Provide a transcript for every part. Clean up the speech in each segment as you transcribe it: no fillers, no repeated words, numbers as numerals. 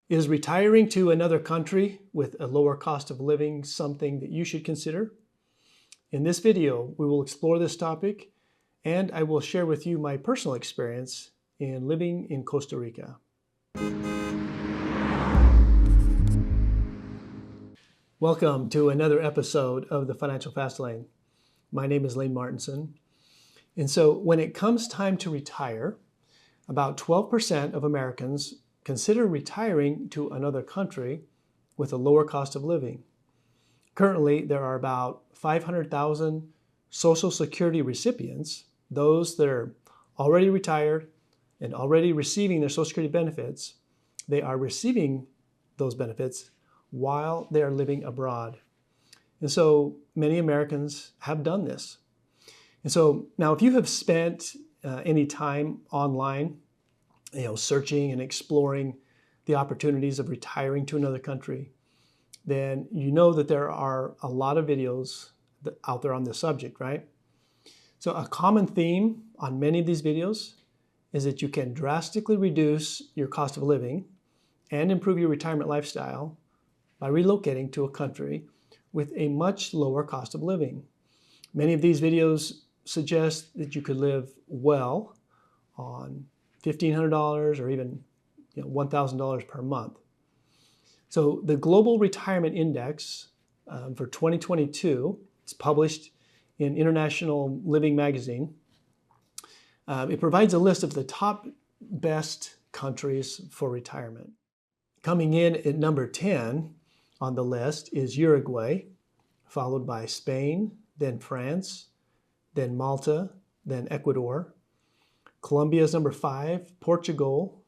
Is retiring to another country with a lower cost of living something that you should consider? In this video, we will explore this topic, and I will share with you my personal experience in living in Costa Rica. Welcome to another episode of the Financial Fast Lane. My name is Lane Martinson. And so when it comes time to retire, about 12% of Americans consider retiring to another country with a lower cost of living. Currently, there are about 500,000 Social Security recipients, those that are already retired and already receiving their Social Security benefits. They are receiving those benefits while they are living abroad. And so many Americans have done this. And so now if you have spent any time online, searching and exploring the opportunities of retiring to another country, then you know that there are a lot of videos out there on this subject, right? So a common theme on many of these videos is that you can drastically reduce your cost of living and improve your retirement lifestyle by relocating to a country with a much lower cost of living. Many of these videos suggest that you could live well on $1,500 or even $1,000 per month. So the Global Retirement Index for 2022, it's published in International Living magazine. It provides a list of the top best countries for retirement. Coming in at number 10 on the list is Uruguay, followed by Spain, then France, then Malta, then Ecuador. Colombia is number 5, Portugal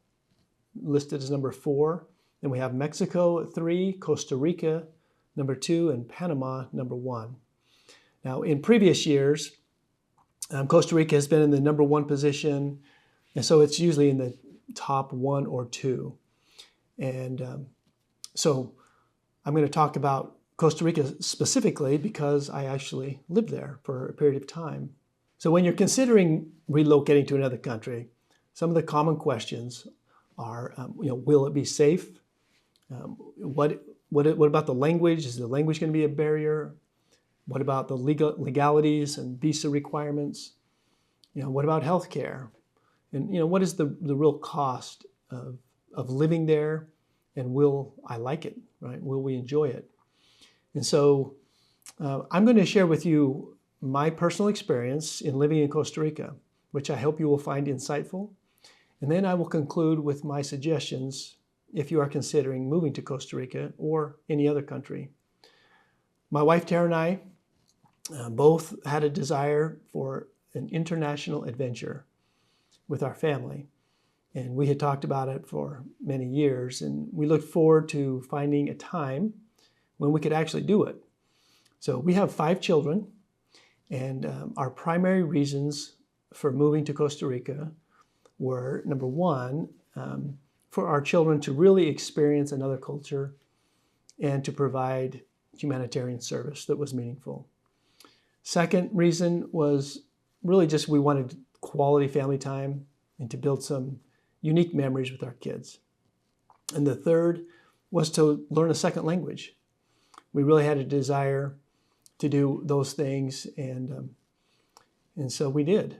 listed as number 4. Then we have Mexico at 3, Costa Rica number 2, and Panama number 1. Now in previous years, Costa Rica has been in the number 1 position, and so it's usually in the top 1 or 2. And so I'm going to talk about Costa Rica specifically because I actually lived there for a period of time. So when you're considering relocating to another country, some of the common questions are, will it be safe? What about the language? Is the language going to be a barrier? What about the legalities and visa requirements? What about healthcare? And what is the real cost of living there? And will I like it, right? Will we enjoy it? And so I'm going to share with you my personal experience in living in Costa Rica, which I hope you will find insightful. And then I will conclude with my suggestions if you are considering moving to Costa Rica or any other country. My wife Tara and I both had a desire for an international adventure with our family. And we had talked about it for many years, and we looked forward to finding a time when we could actually do it. So we have 5 children, and our primary reasons for moving to Costa Rica were, number 1, for our children to really experience another culture and to provide humanitarian service that was meaningful. Second reason was really just we wanted quality family time and to build some unique memories with our kids. And the third was to learn a second language. We really had a desire to do those things, and so we did.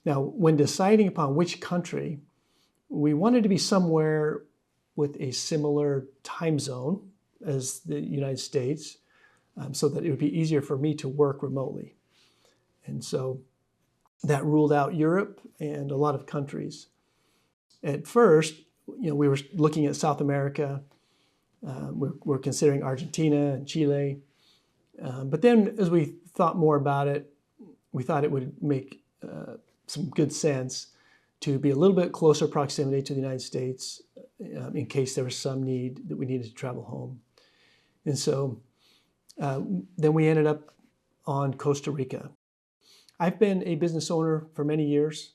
Now, when deciding upon which country, we wanted to be somewhere with a similar time zone as the United States, so that it would be easier for me to work remotely. And so that ruled out Europe and a lot of countries. At first, we were looking at South America. We're considering Argentina and Chile. But then as we thought more about it, we thought it would make some good sense to be a little bit closer proximity to the United States in case there was some need that we needed to travel home. And so then we ended up on Costa Rica. I've been a business owner for many years,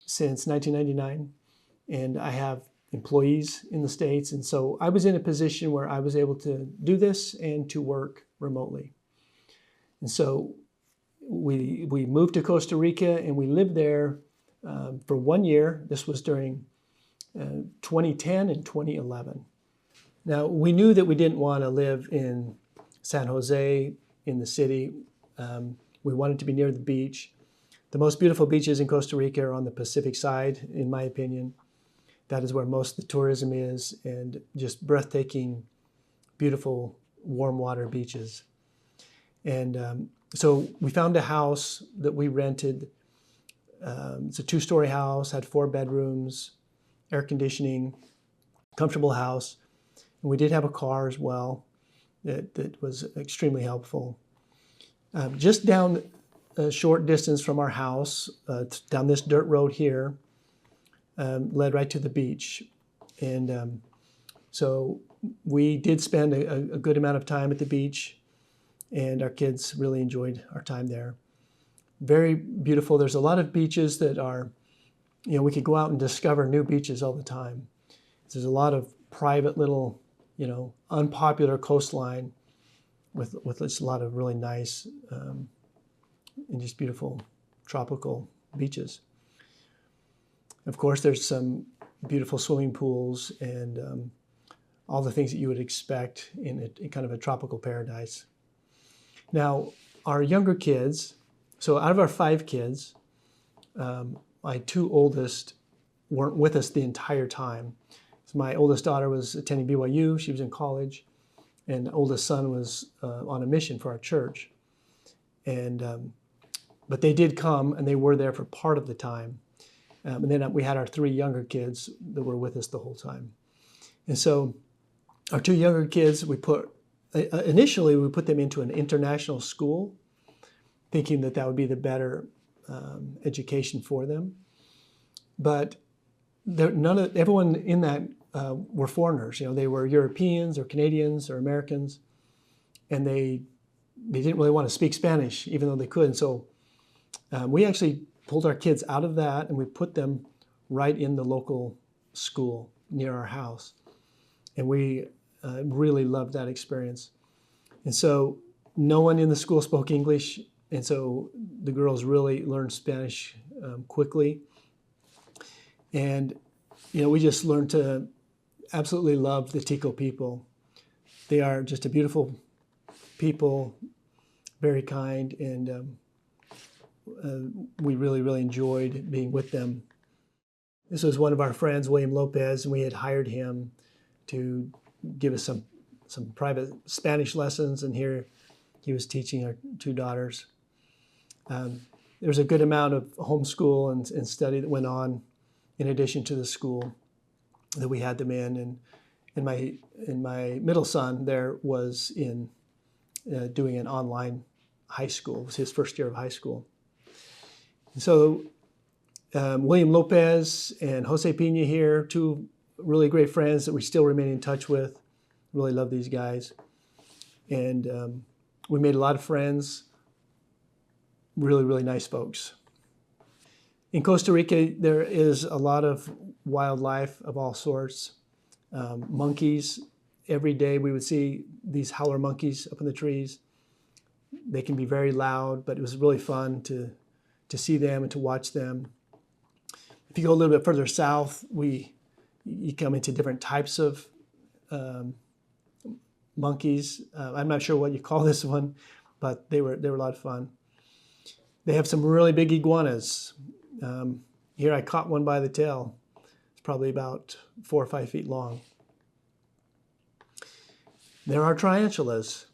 since 1999, and I have employees in the States. And so I was in a position where I was able to do this and to work remotely. And so we moved to Costa Rica and we lived there for 1 year. This was during 2010 and 2011. Now, we knew that we didn't want to live in San Jose, in the city. We wanted to be near the beach. The most beautiful beaches in Costa Rica are on the Pacific side, in my opinion. That is where most of the tourism is, and just breathtaking, beautiful, warm water beaches. And so we found a house that we rented. It's a 2-story house, had 4 bedrooms, air conditioning, comfortable house. And we did have a car as well that was extremely helpful. Just down a short distance from our house, down this dirt road here, led right to the beach. And so we did spend a good amount of time at the beach, and our kids really enjoyed our time there. Very beautiful. There's a lot of beaches that are, we could go out and discover new beaches all the time. There's a lot of private little, unpopular coastline with just a lot of really nice and just beautiful tropical beaches. Of course, there's some beautiful swimming pools and all the things that you would expect in kind of a tropical paradise. Now, our younger kids, so out of our 5 kids, my 2 oldest weren't with us the entire time. So my oldest daughter was attending BYU, she was in college, and the oldest son was on a mission for our church. But they did come, and they were there for part of the time. And then we had our 3 younger kids that were with us the whole time. And so our 2 younger kids, initially we put them into an international school, thinking that would be the better education for them. But everyone in that were foreigners. They were Europeans or Canadians or Americans, and they didn't really want to speak Spanish, even though they could. And so we actually pulled our kids out of that, and we put them right in the local school near our house. And we really loved that experience. And so no one in the school spoke English, and so the girls really learned Spanish quickly. And, we just learned to absolutely love the Tico people. They are just a beautiful people, very kind, and we really, really enjoyed being with them. This was one of our friends, William Lopez, and we had hired him to give us some private Spanish lessons, and here he was teaching our 2 daughters. There was a good amount of homeschool and study that went on in addition to the school that we had them in. And my middle son there was in doing an online high school. It was his first year of high school. And so William Lopez and Jose Pina here, 2 really great friends that we still remain in touch with. Really love these guys. And we made a lot of friends. Really, really nice folks. In Costa Rica, there is a lot of wildlife of all sorts. Monkeys. Every day we would see these howler monkeys up in the trees. They can be very loud, but it was really fun to see them and to watch them. If you go a little bit further south, you come into different types of monkeys. I'm not sure what you call this one, but they were a lot of fun. They have some really big iguanas. Here I caught one by the tail. It's probably about 4 or 5 feet long. There are tarantulas.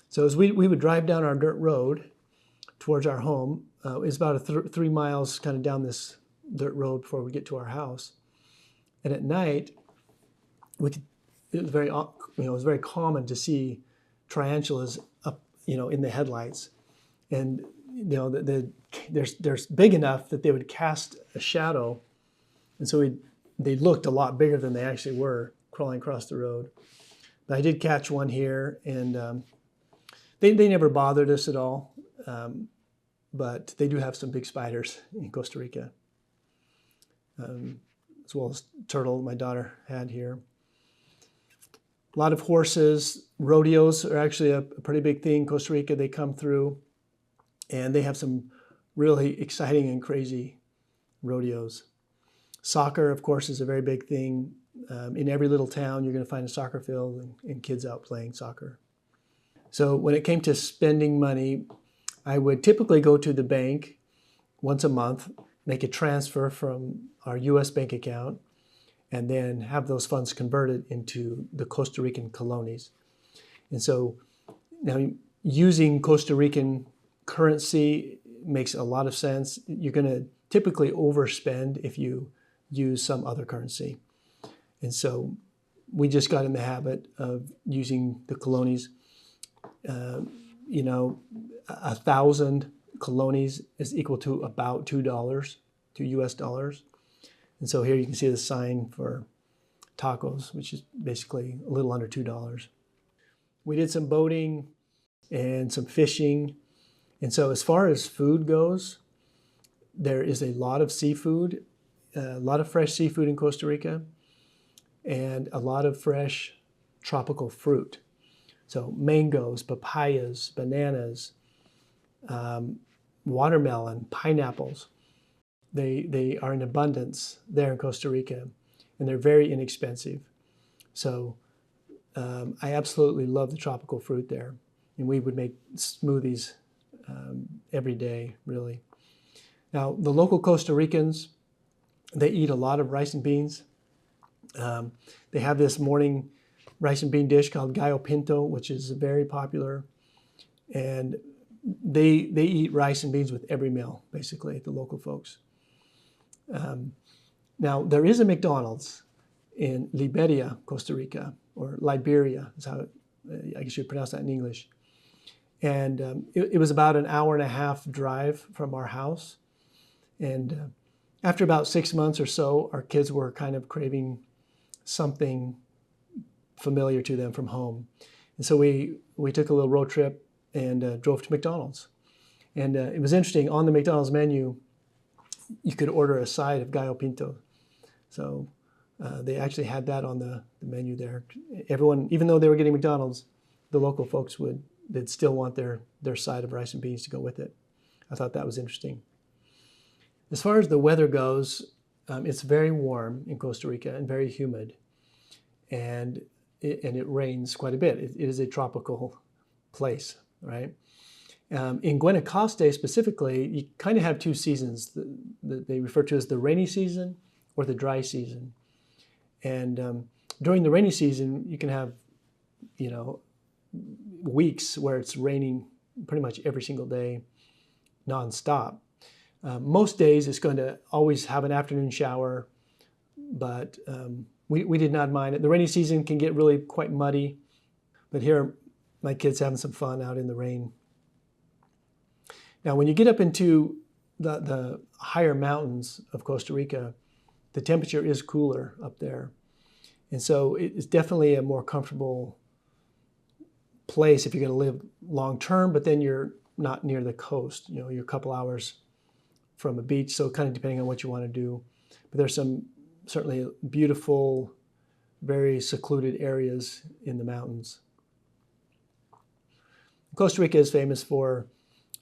So as we would drive down our dirt road towards our home, it's about 3 miles kind of down this dirt road before we get to our house. And at night, it was very common to see tarantulas up, in the headlights. And they're big enough that they would cast a shadow, and so they looked a lot bigger than they actually were crawling across the road. But I did catch one here, and they never bothered us at all. But they do have some big spiders in Costa Rica, as well as turtle my daughter had here. A lot of horses. Rodeos are actually a pretty big thing in Costa Rica. They come through, and they have some really exciting and crazy rodeos. Soccer, of course, is a very big thing. In every little town, you're going to find a soccer field and kids out playing soccer. So when it came to spending money, I would typically go to the bank once a month, make a transfer from our U.S. bank account, and then have those funds converted into the Costa Rican colones. And so now using Costa Rican currency makes a lot of sense. You're going to typically overspend if you use some other currency. And so we just got in the habit of using the colones. 1,000 colones is equal to about $2 US dollars. And so here you can see the sign for tacos, which is basically a little under $2. We did some boating and some fishing. And so as far as food goes, there is a lot of seafood, a lot of fresh seafood in Costa Rica, and a lot of fresh tropical fruit. So mangoes, papayas, bananas, watermelon, pineapples. They are in abundance there in Costa Rica, and they're very inexpensive. So I absolutely love the tropical fruit there. And we would make smoothies every day, really. Now, the local Costa Ricans, they eat a lot of rice and beans. They have this morning rice and bean dish called gallo pinto, which is very popular. And they eat rice and beans with every meal, basically, the local folks. Now, there is a McDonald's in Liberia, Costa Rica, or Liberia is how I guess you'd pronounce that in English. And it was about an hour and a half drive from our house. And after about 6 months or so, our kids were kind of craving something familiar to them from home. And so we took a little road trip and drove to McDonald's. And it was interesting, on the McDonald's menu, you could order a side of gallo pinto. So they actually had that on the menu there. Everyone, even though they were getting McDonald's, the local folks they'd still want their side of rice and beans to go with it. I thought that was interesting. As far as the weather goes, it's very warm in Costa Rica and very humid. And it rains quite a bit. It is a tropical place, right? In Guanacaste specifically, you kind of have two seasons that they refer to as the rainy season or the dry season. And during the rainy season, you can have, weeks where it's raining pretty much every single day, nonstop. Most days it's going to always have an afternoon shower, but we did not mind it. The rainy season can get really quite muddy, but here my kids having some fun out in the rain. Now, when you get up into the higher mountains of Costa Rica, the temperature is cooler up there. And so it's definitely a more comfortable place if you're going to live long term, but then you're not near the coast. You're a couple hours from a beach, so kind of depending on what you want to do. But there's some certainly beautiful, very secluded areas in the mountains. Costa Rica is famous for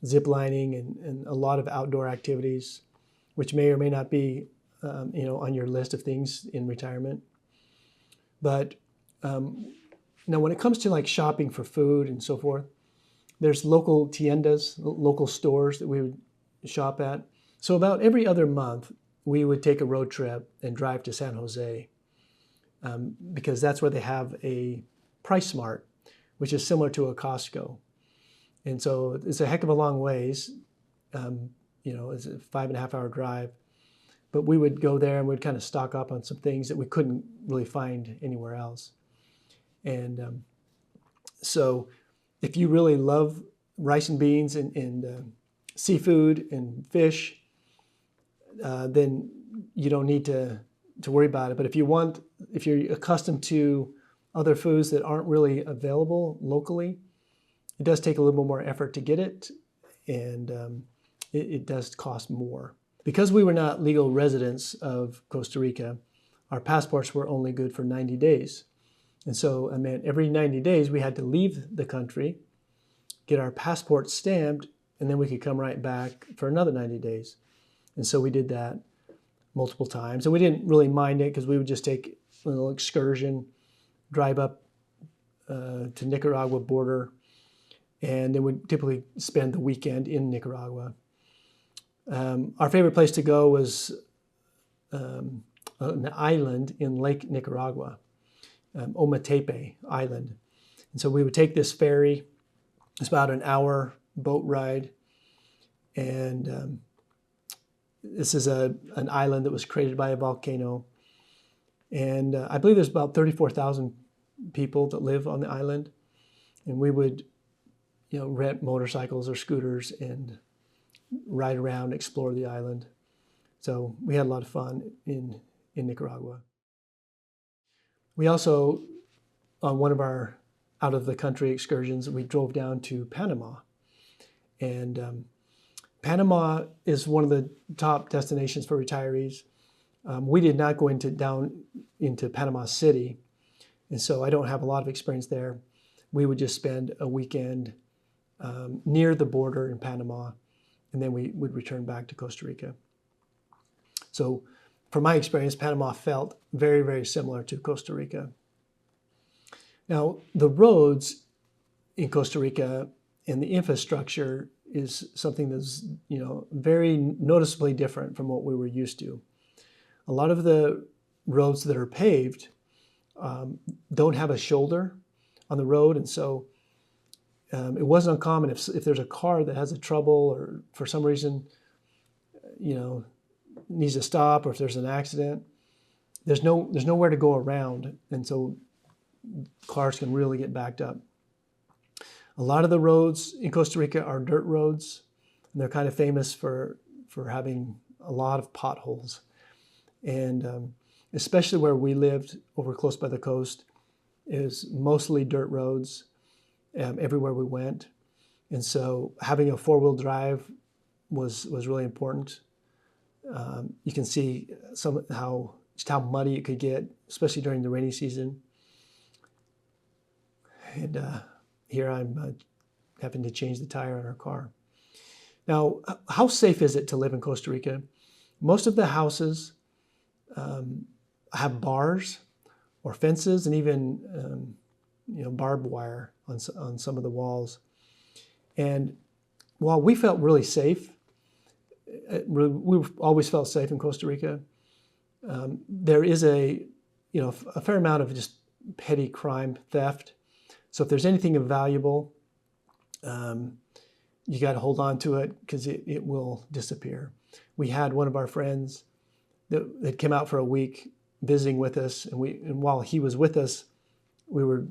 zip lining and a lot of outdoor activities, which may or may not be on your list of things in retirement. But now when it comes to like shopping for food and so forth, there's local tiendas, local stores that we would shop at. So about every other month, we would take a road trip and drive to San Jose because that's where they have a Price Smart, which is similar to a Costco. And so it's a heck of a long ways. It's a 5.5 hour drive. But we would go there and we'd kind of stock up on some things that we couldn't really find anywhere else. And so if you really love rice and beans and seafood and fish, then you don't need to worry about it. But if you're accustomed to other foods that aren't really available locally, it does take a little bit more effort to get it, and it does cost more. Because we were not legal residents of Costa Rica, our passports were only good for 90 days. And so, every 90 days we had to leave the country, get our passport stamped, and then we could come right back for another 90 days. And so we did that multiple times. And we didn't really mind it because we would just take little excursion, drive up to Nicaragua border, and then we'd typically spend the weekend in Nicaragua. Our favorite place to go was an island in Lake Nicaragua, Ometepe Island. And so we would take this ferry. It's about an hour boat ride. And this is an island that was created by a volcano. And I believe there's about 34,000 people that live on the island. And we would, rent motorcycles or scooters and ride around, explore the island. So we had a lot of fun in Nicaragua. We also, on one of our out-of-the-country excursions, we drove down to Panama. And Panama is one of the top destinations for retirees. We did not go down into Panama City, and so I don't have a lot of experience there. We would just spend a weekend near the border in Panama, and then we would return back to Costa Rica. So from my experience, Panama felt very, very similar to Costa Rica. Now, the roads in Costa Rica and the infrastructure is something that's, very noticeably different from what we were used to. A lot of the roads that are paved don't have a shoulder on the road, and so it wasn't uncommon if there's a car that has a trouble or for some reason, needs to stop, or if there's an accident, there's nowhere to go around, and so cars can really get backed up. A lot of the roads in Costa Rica are dirt roads, and they're kind of famous for having a lot of potholes. And especially where we lived over close by the coast is mostly dirt roads everywhere we went. And so having a four-wheel drive was really important. You can see just how muddy it could get, especially during the rainy season. And here I'm having to change the tire on our car. Now, how safe is it to live in Costa Rica? Most of the houses have bars or fences, and even barbed wire on some of the walls. And while we felt really safe, we always felt safe in Costa Rica, there is a fair amount of just petty crime, theft. So if there's anything valuable, you got to hold on to it because it will disappear. We had one of our friends that came out for a week visiting with us, and while he was with us, we were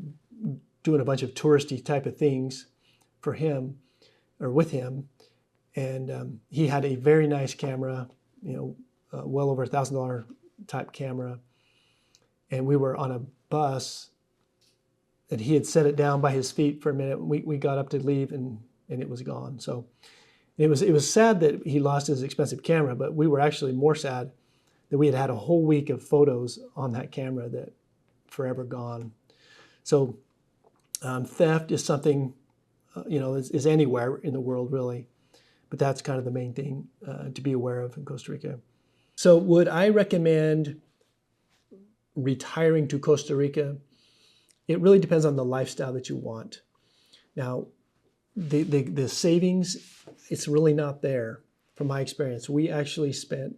doing a bunch of touristy type of things for him or with him, and he had a very nice camera, well over $1,000 type camera, and we were on a bus. And he had set it down by his feet for a minute. We got up to leave, and it was gone. So it was sad that he lost his expensive camera, but we were actually more sad that we had a whole week of photos on that camera that forever gone. So theft is something, is anywhere in the world really, but that's kind of the main thing to be aware of in Costa Rica. So would I recommend retiring to Costa Rica? It really depends on the lifestyle that you want. Now, the savings, it's really not there from my experience. We actually spent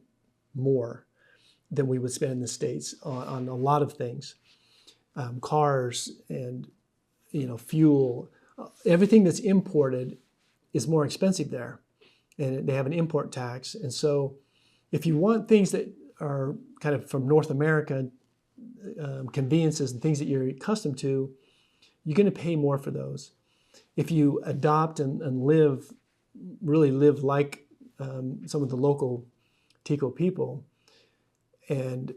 more than we would spend in the States on a lot of things. Cars and fuel, everything that's imported is more expensive there. And they have an import tax. And so if you want things that are kind of from North America, conveniences and things that you're accustomed to, you're going to pay more for those. If you adopt and really live like some of the local Tico people, and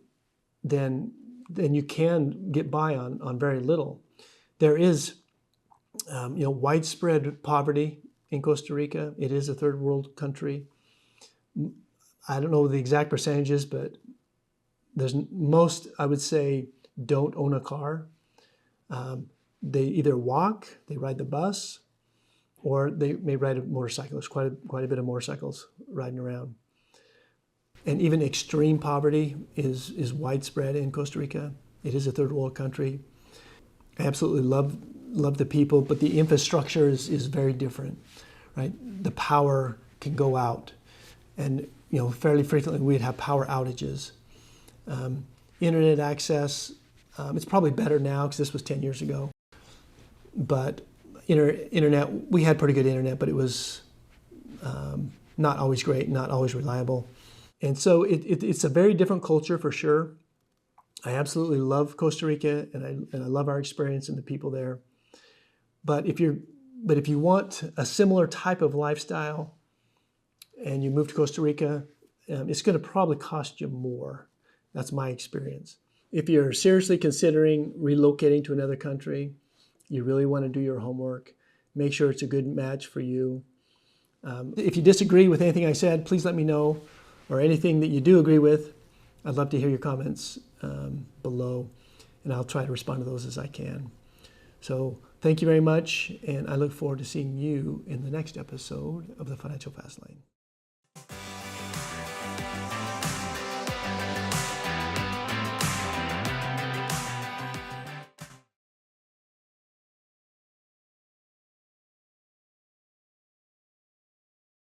then you can get by on very little. There is widespread poverty in Costa Rica. It is a third world country. I don't know the exact percentages, but most, I would say, don't own a car. They either walk, they ride the bus, or they may ride a motorcycle. There's quite a bit of motorcycles riding around. And even extreme poverty is widespread in Costa Rica. It is a third world country. I absolutely love the people, but the infrastructure is very different, right? The power can go out, and fairly frequently we'd have power outages. Internet access, it's probably better now because this was 10 years ago. But internet, we had pretty good internet, but it was not always great, not always reliable. And so it's a very different culture for sure. I absolutely love Costa Rica, and I love our experience and the people there. But if you want a similar type of lifestyle and you move to Costa Rica, it's going to probably cost you more. That's my experience. If you're seriously considering relocating to another country, you really want to do your homework, make sure it's a good match for you. If you disagree with anything I said, please let me know, or anything that you do agree with. I'd love to hear your comments below, and I'll try to respond to those as I can. So thank you very much, and I look forward to seeing you in the next episode of the Financial Fast Lane.